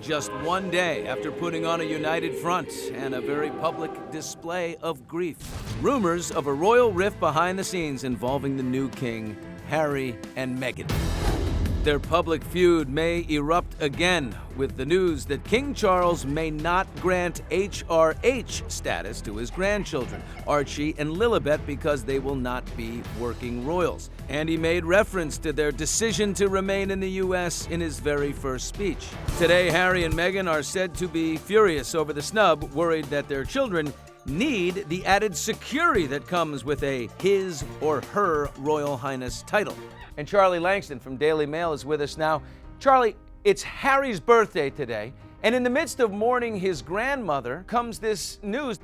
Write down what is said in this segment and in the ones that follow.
just one day after putting on a united front and a very public display of grief. Rumors of a royal rift behind the scenes involving the new king, Harry and Meghan. Their public feud may erupt again with the news that King Charles may not grant HRH status to his grandchildren, Archie and Lilibet, because they will not be working royals. And he made reference to their decision to remain in the U.S. in his very first speech. Today, Harry and Meghan are said to be furious over the snub, worried that their children need the added security that comes with a his or her Royal Highness title. And Charlie Langston from Daily Mail is with us now. Charlie, it's Harry's birthday today, and in the midst of mourning his grandmother comes this news.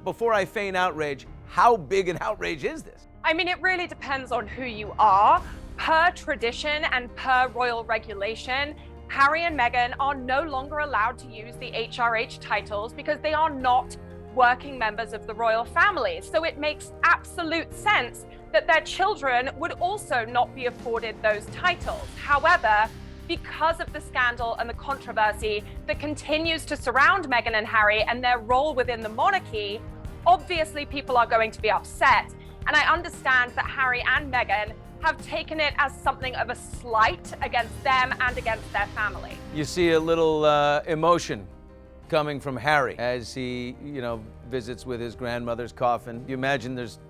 Before I feign outrage, how big an outrage is this? I mean, it really depends on who you are. Per tradition and per royal regulation, Harry and Meghan are no longer allowed to use the HRH titles because they are not working members of the royal family. So it makes absolute sense that their children would also not be afforded those titles. However, because of the scandal and the controversy that continues to surround Meghan and Harry and their role within the monarchy, obviously people are going to be upset. And I understand that Harry and Meghan have taken it as something of a slight against them and against their family. You see a little emotion coming from Harry as he, visits with his grandmother's coffin. You imagine there's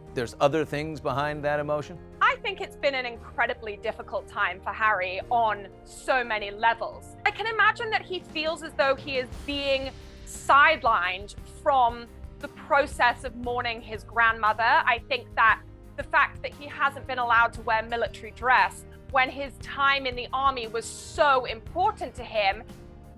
other things behind that emotion? I think it's been an incredibly difficult time for Harry on so many levels. I can imagine that he feels as though he is being sidelined from the process of mourning his grandmother. I think that the fact that he hasn't been allowed to wear military dress when his time in the army was so important to him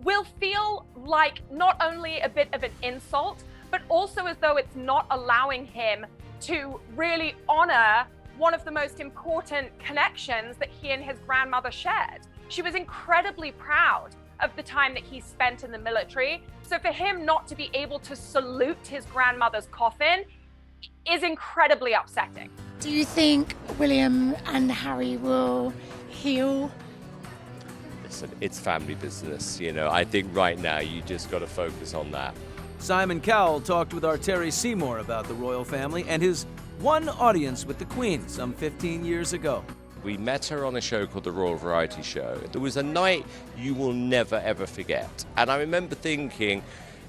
will feel like not only a bit of an insult, but also as though it's not allowing him to really honor one of the most important connections that he and his grandmother shared. She was incredibly proud of the time that he spent in the military. So for him not to be able to salute his grandmother's coffin is incredibly upsetting. Do you think William and Harry will heal? Listen, it's family business. I think right now you just got to focus on that. Simon Cowell talked with our Terry Seymour about the royal family and his one audience with the Queen some 15 years ago. We met her on a show called The Royal Variety Show. There was a night you will never, ever forget. And I remember thinking,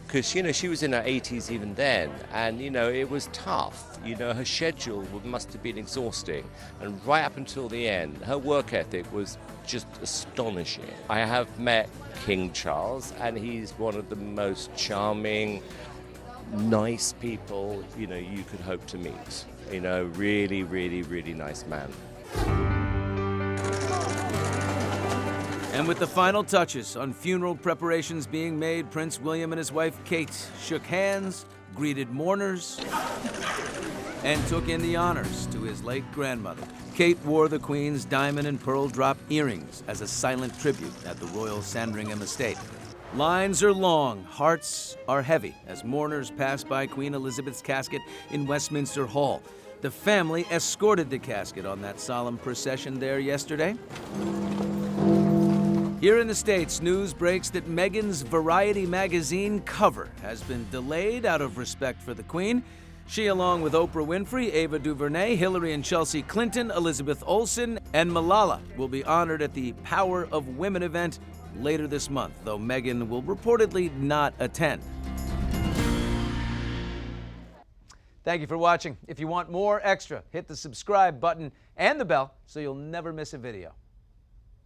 because, she was in her 80s even then, and, it was tough. Her schedule must have been exhausting. And right up until the end, her work ethic was just astonishing. I have met King Charles, and he's one of the most charming, nice people, you could hope to meet. Really, really, really nice man. And with the final touches on funeral preparations being made, Prince William and his wife Kate shook hands, greeted mourners, and took in the honors to his late grandmother. Kate wore the Queen's diamond and pearl drop earrings as a silent tribute at the Royal Sandringham estate. Lines are long, hearts are heavy as mourners pass by Queen Elizabeth's casket in Westminster Hall. The family escorted the casket on that solemn procession there yesterday. Here in the States, news breaks that Meghan's Variety magazine cover has been delayed out of respect for the Queen. She, along with Oprah Winfrey, Ava DuVernay, Hillary and Chelsea Clinton, Elizabeth Olsen, and Malala, will be honored at the Power of Women event later this month, though Meghan will reportedly not attend. Thank you for watching. If you want more extra, hit the subscribe button and the bell so you'll never miss a video.